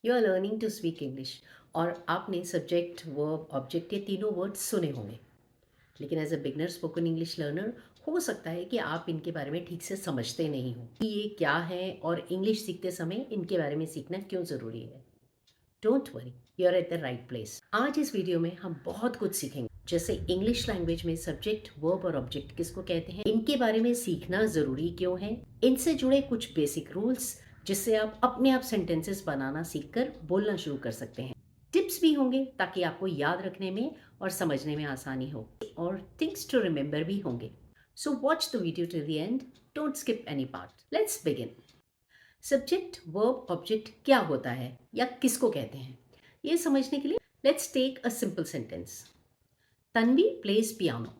You are learning to speak English और आपने subject verb object ये तीनों वर्ड्स सुने होंगे, लेकिन as a beginner spoken English learner हो सकता है कि आप इनके बारे में ठीक से समझते नहीं हो कि ये क्या है और इंग्लिश सीखते समय इनके बारे में सीखना क्यों ज़रूरी है। Don't worry, you are at the right place. आज इस वीडियो में हम बहुत कुछ सीखेंगे, जैसे इंग्लिश लैंग्वेज में सब्जेक्ट वर्ब और ऑब्जेक्ट किसको कहते हैं, इनके बारे में सीखना ज़रूरी क्यों है, इनसे जुड़े कुछ बेसिक रूल्स जिससे आप अपने आप सेंटेंसेस बनाना सीखकर बोलना शुरू कर सकते हैं। टिप्स भी होंगे ताकि आपको याद रखने में और समझने में आसानी हो, और थिंग्स टू रिमेंबर भी होंगे। So watch the video till the end, don't skip any part. Let's begin. Subject verb object क्या होता है या किसको कहते हैं, ये समझने के लिए let's take a simple sentence. Tanvi plays piano.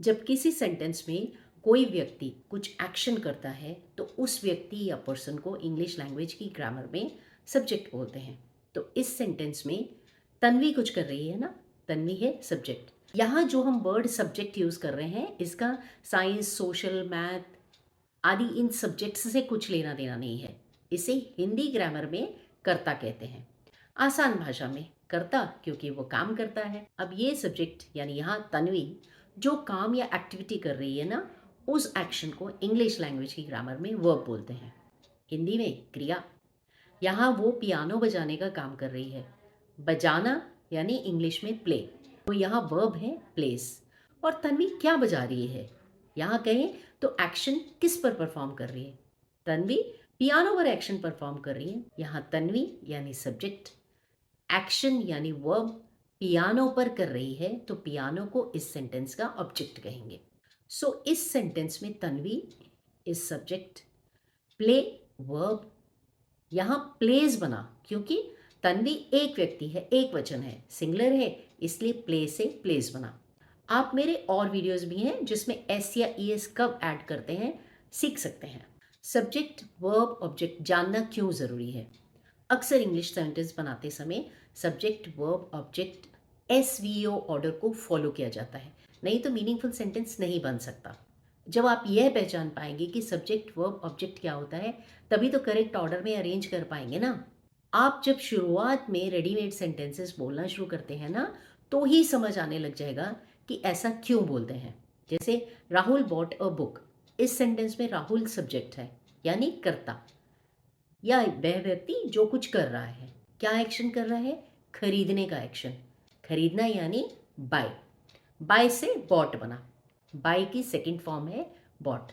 जब किसी सेंटेंस में कोई व्यक्ति कुछ एक्शन करता है तो उस व्यक्ति या पर्सन को इंग्लिश लैंग्वेज की ग्रामर में सब्जेक्ट बोलते हैं। तो इस सेंटेंस में तन्वी कुछ कर रही है ना, तन्वी है सब्जेक्ट। यहाँ जो हम वर्ड सब्जेक्ट यूज कर रहे हैं इसका साइंस, सोशल, मैथ आदि इन सब्जेक्ट्स से कुछ लेना देना नहीं है। इसे हिंदी ग्रामर में कर्ता कहते हैं, आसान भाषा में कर्ता, क्योंकि वो काम करता है। अब ये सब्जेक्ट यानी यहाँ तन्वी जो काम या एक्टिविटी कर रही है ना, उस एक्शन को इंग्लिश लैंग्वेज की ग्रामर में वर्ब बोलते हैं, हिंदी में क्रिया। यहाँ वो पियानो बजाने का काम कर रही है, बजाना यानी इंग्लिश में प्ले, तो यहाँ वर्ब है प्लेस। और तन्वी क्या बजा रही है, यहाँ कहें तो एक्शन किस पर परफॉर्म कर रही है, तन्वी पियानो पर एक्शन परफॉर्म कर रही है। यहाँ तन्वी यानी सब्जेक्ट, एक्शन यानी वर्ब पियानो पर कर रही है, तो पियानो को इस सेंटेंस का ऑब्जेक्ट कहेंगे। सो इस सेंटेंस में Tanvi is subject, play verb. यहाँ प्लेस बना क्योंकि तन्वी एक व्यक्ति है, एक वचन है, सिंगुलर है, इसलिए प्ले से प्लेस बना। आप मेरे और वीडियोस भी हैं जिसमें एस या ई एस कब ऐड करते हैं सीख सकते हैं। सब्जेक्ट वर्ब ऑब्जेक्ट जानना क्यों ज़रूरी है। अक्सर इंग्लिश सेंटेंस बनाते समय subject verb object SVO order को फॉलो किया जाता है, नहीं तो मीनिंगफुल सेंटेंस नहीं बन सकता। जब आप यह पहचान पाएंगे कि सब्जेक्ट वर्ब ऑब्जेक्ट क्या होता है, तभी तो करेक्ट ऑर्डर में अरेंज कर पाएंगे ना। आप जब शुरुआत में रेडीमेड सेंटेंसेस बोलना शुरू करते हैं ना, तो ही समझ आने लग जाएगा कि ऐसा क्यों बोलते हैं। जैसे राहुल बॉट अ बुक, इस सेंटेंस में राहुल सब्जेक्ट है यानी कर्ता, या वह व्यक्ति जो कुछ कर रहा है, क्या एक्शन कर रहा है, खरीदने का एक्शन, खरीदना यानी बाय। बाय से बॉट बना, बाय की सेकंड फॉर्म है बॉट,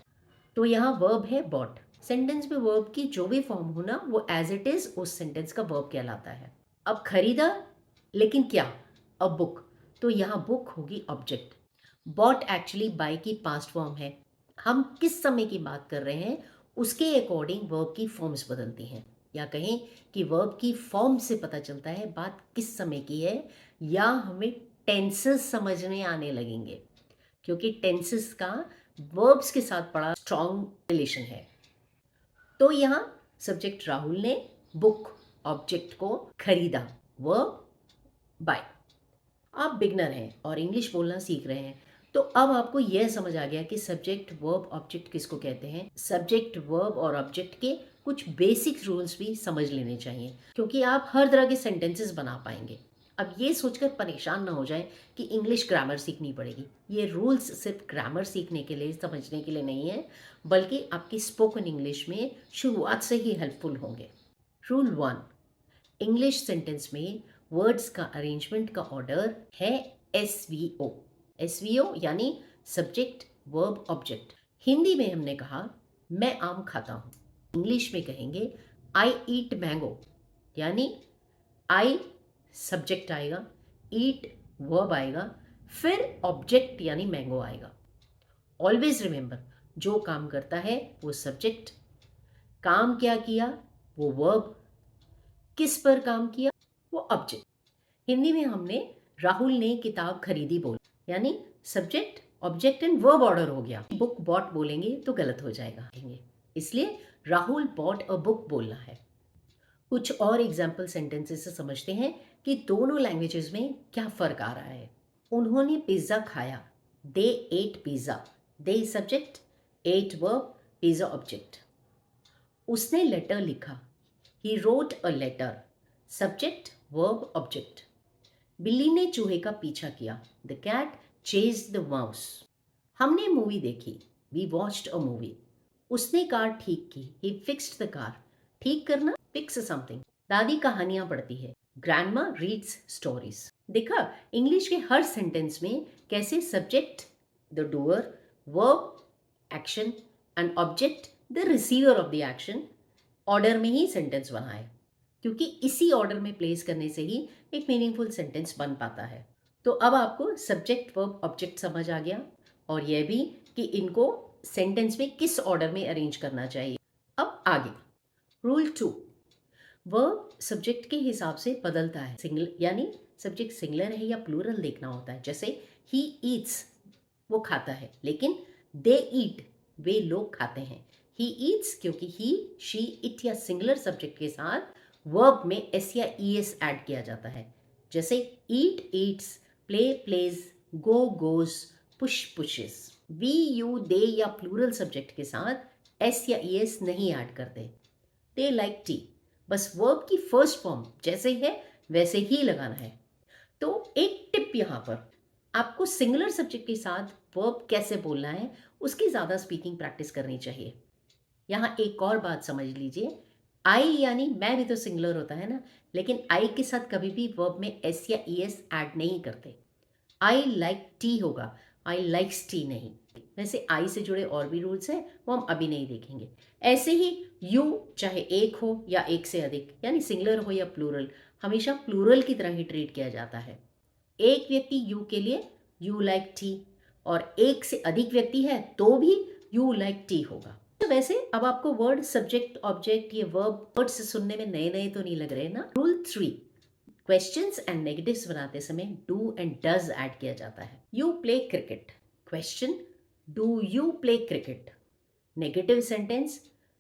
तो यहाँ वर्ब है बॉट। सेंटेंस में वर्ब की जो भी फॉर्म हो ना, वो एज इट इज उस सेंटेंस का वर्ब कहलाता है। अब खरीदा, लेकिन क्या, अब बुक, तो यहाँ बुक होगी ऑब्जेक्ट। बॉट एक्चुअली बाय की पास्ट फॉर्म है, हम किस समय की बात कर रहे हैं उसके अकॉर्डिंग वर्ब की फॉर्म्स बदलती हैं, या कहें कि वर्ब की फॉर्म से पता चलता है बात किस समय की है, या हमें टेंसेस समझ में आने लगेंगे, क्योंकि टेंसेस का वर्ब्स के साथ बड़ा स्ट्रॉन्ग रिलेशन है। तो यहाँ सब्जेक्ट राहुल ने बुक ऑब्जेक्ट को खरीदा, वर्ब बाय। आप बिगनर हैं और इंग्लिश बोलना सीख रहे हैं, तो अब आपको यह समझ आ गया कि सब्जेक्ट वर्ब ऑब्जेक्ट किसको कहते हैं। सब्जेक्ट वर्ब और ऑब्जेक्ट के कुछ बेसिक रूल्स भी समझ लेने चाहिए, क्योंकि आप हर तरह के सेंटेंसेस बना पाएंगे। अब ये सोचकर परेशान ना हो जाए कि इंग्लिश ग्रामर सीखनी पड़ेगी। ये रूल्स सिर्फ ग्रामर सीखने के लिए, समझने के लिए नहीं है, बल्कि आपकी स्पोकन इंग्लिश में शुरुआत से ही हेल्पफुल होंगे। रूल 1, इंग्लिश सेंटेंस में वर्ड्स का अरेंजमेंट का ऑर्डर है SVO। SVO यानी सब्जेक्ट वर्ब ऑब्जेक्ट। हिंदी में हमने कहा मैं आम खाता हूँ, इंग्लिश में कहेंगे आई ईट मैंगो, यानी आई सब्जेक्ट आएगा, ईट वर्ब आएगा, फिर ऑब्जेक्ट यानी मैंगो आएगा। ऑलवेज रिमेंबर, जो काम करता है वो सब्जेक्ट, काम क्या किया वो वर्ब, किस पर काम किया वो ऑब्जेक्ट। हिंदी में हमने राहुल ने किताब खरीदी बोला, यानी subject object and verb order हो गया। बुक बॉट बोलेंगे तो गलत हो जाएगा, इसलिए राहुल बॉट अ बुक बोलना है। कुछ और एग्जाम्पल सेंटेंसेस से समझते हैं कि दोनों लैंग्वेजेस में क्या फर्क आ रहा है। उन्होंने पिज्जा खाया, they ate pizza, they subject, ate verb, pizza object. उसने लेटर लिखा, he wrote a letter, subject verb object. बिल्ली ने चूहे का पीछा किया। The cat chased the mouse. हमने मूवी देखी। We watched a movie. उसने कार ठीक की। He fixed the car. ठीक करना, फिक्स समथिंग। दादी कहानियां पढ़ती है। Grandma reads stories. देखा इंग्लिश के हर सेंटेंस में कैसे subject the doer, verb action and object the receiver of the action order में ही सेंटेंस बना है, क्योंकि इसी ऑर्डर में प्लेस करने से ही एक मीनिंगफुल सेंटेंस बन पाता है। तो अब आपको सब्जेक्ट वर्ब ऑब्जेक्ट समझ आ गया और यह भी कि इनको सेंटेंस में किस ऑर्डर में अरेंज करना चाहिए। अब आगे रूल 2, वर्ब सब्जेक्ट के हिसाब से बदलता है। सिंगल यानी सब्जेक्ट सिंगुलर है या प्लूरल देखना होता है। जैसे ही ईट्स, वो खाता है, लेकिन दे ईट, वे लोग खाते हैं। ही ईट्स क्योंकि ही, शी, इट या सिंगुलर सब्जेक्ट के साथ वर्ब में एस या ई एस ऐड किया जाता है। जैसे eat eats, play plays, go goes, push pushes. We, you, they या प्लूरल सब्जेक्ट के साथ एस या ई एस नहीं ऐड करते। दे लाइक टी, बस वर्ब की फर्स्ट फॉर्म जैसे है वैसे ही लगाना है। तो एक टिप यहाँ पर, आपको सिंगुलर सब्जेक्ट के साथ वर्ब कैसे बोलना है उसकी ज़्यादा स्पीकिंग प्रैक्टिस करनी चाहिए। यहाँ एक और बात समझ लीजिए, आई यानी मैं भी तो सिंगुलर होता है ना, लेकिन आई के साथ कभी भी वर्ब में एस या ई एस ऐड नहीं करते। आई लाइक टी होगा, आई लाइक्स टी नहीं। वैसे आई से जुड़े और भी रूल्स हैं, वो हम अभी नहीं देखेंगे। ऐसे ही यू चाहे एक हो या एक से अधिक, यानी सिंगुलर हो या प्लूरल, हमेशा प्लूरल की तरह ही ट्रीट किया जाता है। एक व्यक्ति यू के लिए यू लाइक टी, और एक से अधिक व्यक्ति है तो भी यू लाइक टी होगा। तो वैसे अब आपको वर्ड सब्जेक्ट ऑब्जेक्ट ये वर्ब वर्ड्स सुनने में नए नए तो नहीं लग रहे ना। रूल 3, क्वेश्चंस एंड नेगेटिव्स बनाते समय डू एंड डज ऐड किया जाता है। You play cricket, question do you play cricket. Negative sentence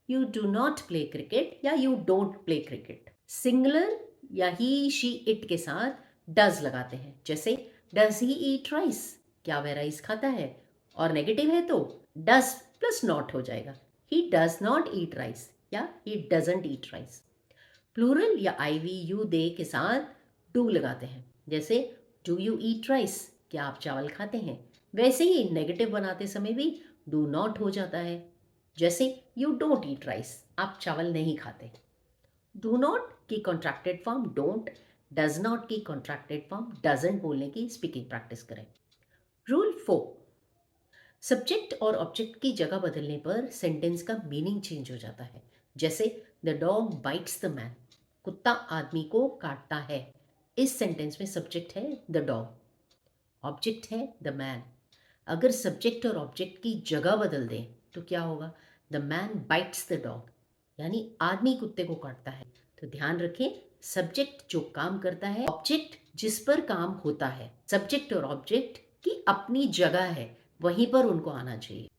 you do not play cricket या you don't play cricket. Singular या ही, शी, इट के साथ does लगाते हैं। जैसे डज ही ईट राइस, क्या वह राइस खाता है। और नेगेटिव है तो डज प्लस नॉट हो जाएगा, he does not eat rice या he doesn't eat rice. Plural या आई वी, यू, दे के साथ डू लगाते हैं। जैसे डू यू ईट राइस, क्या आप चावल खाते हैं। वैसे ही नेगेटिव बनाते समय भी डू नॉट हो जाता है। जैसे यू डोंट ईट राइस, आप चावल नहीं खाते। डू नॉट की contracted form don't, does not की कॉन्ट्रैक्टेड फॉर्म डजंट बोलने की स्पीकिंग प्रैक्टिस करें। रूल 4, सब्जेक्ट और ऑब्जेक्ट की जगह बदलने पर सेंटेंस का मीनिंग चेंज हो जाता है। जैसे the dog bytes the man, कुत्ता आदमी को काटता है। इस सेंटेंस में सब्जेक्ट है द डॉग, ऑब्जेक्ट है द मैन। अगर सब्जेक्ट और ऑब्जेक्ट की जगह बदल दें तो क्या होगा, the man bytes the dog, यानी आदमी कुत्ते को काटता है। तो ध्यान रखें, सब्जेक्ट जो काम करता है, ऑब्जेक्ट जिस पर काम होता है। सब्जेक्ट और ऑब्जेक्ट की अपनी जगह है, वहीं पर उनको आना चाहिए।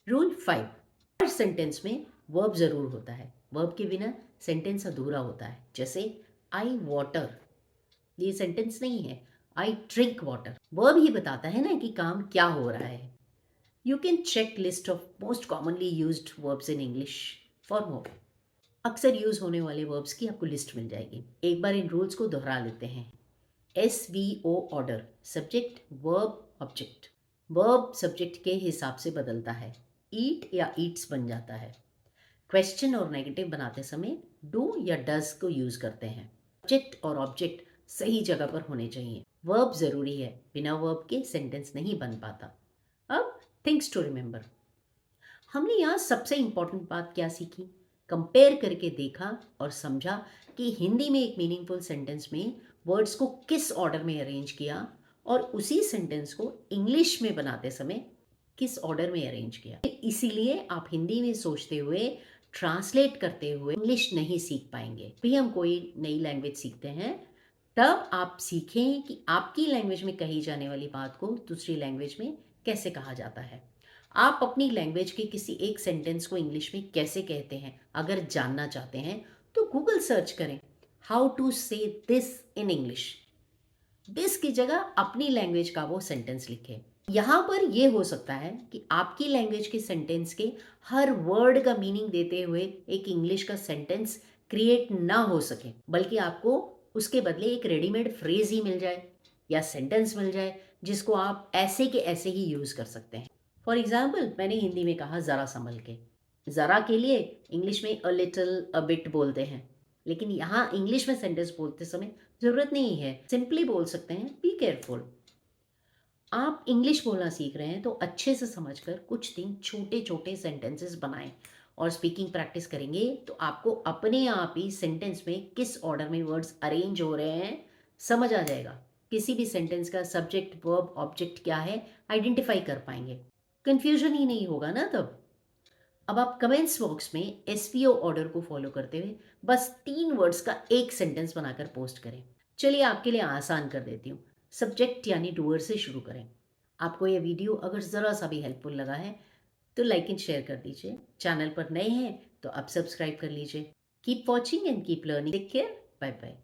रूल 5, हर सेंटेंस में वर्ब जरूर होता है। वर्ब के बिना सेंटेंस अधूरा होता है। जैसे आई वाटर, ये सेंटेंस नहीं है। आई ड्रिंक वाटर, वर्ब ही बताता है ना कि काम क्या हो रहा है। You can check list of most commonly used verbs in English for more. अक्सर यूज होने वाले वर्ब्स की आपको लिस्ट मिल जाएगी। एक बार इन रूल्स को दोहरा लेते हैं। S V O order, subject verb object. Verb subject के हिसाब से बदलता है, ईट या ईट्स बन जाता है। क्वेश्चन और नेगेटिव बनाते समय डू या डज को यूज करते हैं। सब्जेक्ट और ऑब्जेक्ट सही जगह पर होने चाहिए। वर्ब जरूरी है, बिना वर्ब के सेंटेंस नहीं बन पाता। अब थिंग्स टू रिमेंबर, हमने यहाँ सबसे इंपॉर्टेंट बात क्या सीखी, कंपेयर करके देखा और समझा कि हिंदी में एक मीनिंगफुल सेंटेंस में वर्ड्स को किस ऑर्डर में अरेंज किया और उसी सेंटेंस को इंग्लिश में बनाते समय किस ऑर्डर में अरेंज किया। इसीलिए आप हिंदी में सोचते हुए, ट्रांसलेट करते हुए इंग्लिश नहीं सीख पाएंगे। भी हम कोई नई लैंग्वेज सीखते हैं तब आप सीखें कि आपकी लैंग्वेज में कही जाने वाली बात को दूसरी लैंग्वेज में कैसे कहा जाता है। आप अपनी लैंग्वेज के किसी एक सेंटेंस को इंग्लिश में कैसे कहते हैं अगर जानना चाहते हैं तो गूगल सर्च करें, हाउ टू से दिस इन इंग्लिश। दिस की जगह अपनी लैंग्वेज का वो सेंटेंस लिखें। यहाँ पर यह हो सकता है कि आपकी लैंग्वेज के सेंटेंस के हर वर्ड का मीनिंग देते हुए एक इंग्लिश का सेंटेंस क्रिएट ना हो सके, बल्कि आपको उसके बदले एक रेडीमेड फ्रेज़ ही मिल जाए या सेंटेंस मिल जाए, जिसको आप ऐसे के ऐसे ही यूज़ कर सकते हैं। फॉर एग्ज़ाम्पल मैंने हिंदी में कहा ज़रा सँभल के। ज़रा के लिए इंग्लिश में अ लिटिल, अ बिट बोलते हैं। लेकिन यहाँ इंग्लिश में सेंटेंस बोलते समय ज़रूरत नहीं है, सिंपली बोल सकते हैं बी केयरफुल। आप इंग्लिश बोलना सीख रहे हैं तो अच्छे से समझकर कुछ दिन छोटे-छोटे सेंटेंसेस बनाएँ और स्पीकिंग प्रैक्टिस करेंगे तो आपको अपने आप ही सेंटेंस में किस ऑर्डर में वर्ड्स अरेंज हो रहे हैं, समझ आ जाएगा। किसी भी सेंटेंस का सब्जेक्ट, वर्ब, ऑब्जेक्ट क्या है, आइडेंटिफ़ाई कर पाएँगे। कन्फ्यूज़न ही नहीं होगा ना तब। अब आप कमेंट्स बॉक्स में एसवीओ ऑर्डर को फॉलो करते हुए बस 3 वर्ड्स का एक सेंटेंस बनाकर पोस्ट करें। चलिए आपके लिए आसान कर देती हूँ। सब्जेक्ट यानी डूअर से शुरू करें। आपको ये वीडियो अगर ज़रा-सा भी हेल्पफुल लगा है तो लाइक एंड शेयर कर दीजिए। चैनल पर नए हैं तो अब सब्सक्राइब कर लीजिए। Keep watching and keep learning. Take care. Bye bye.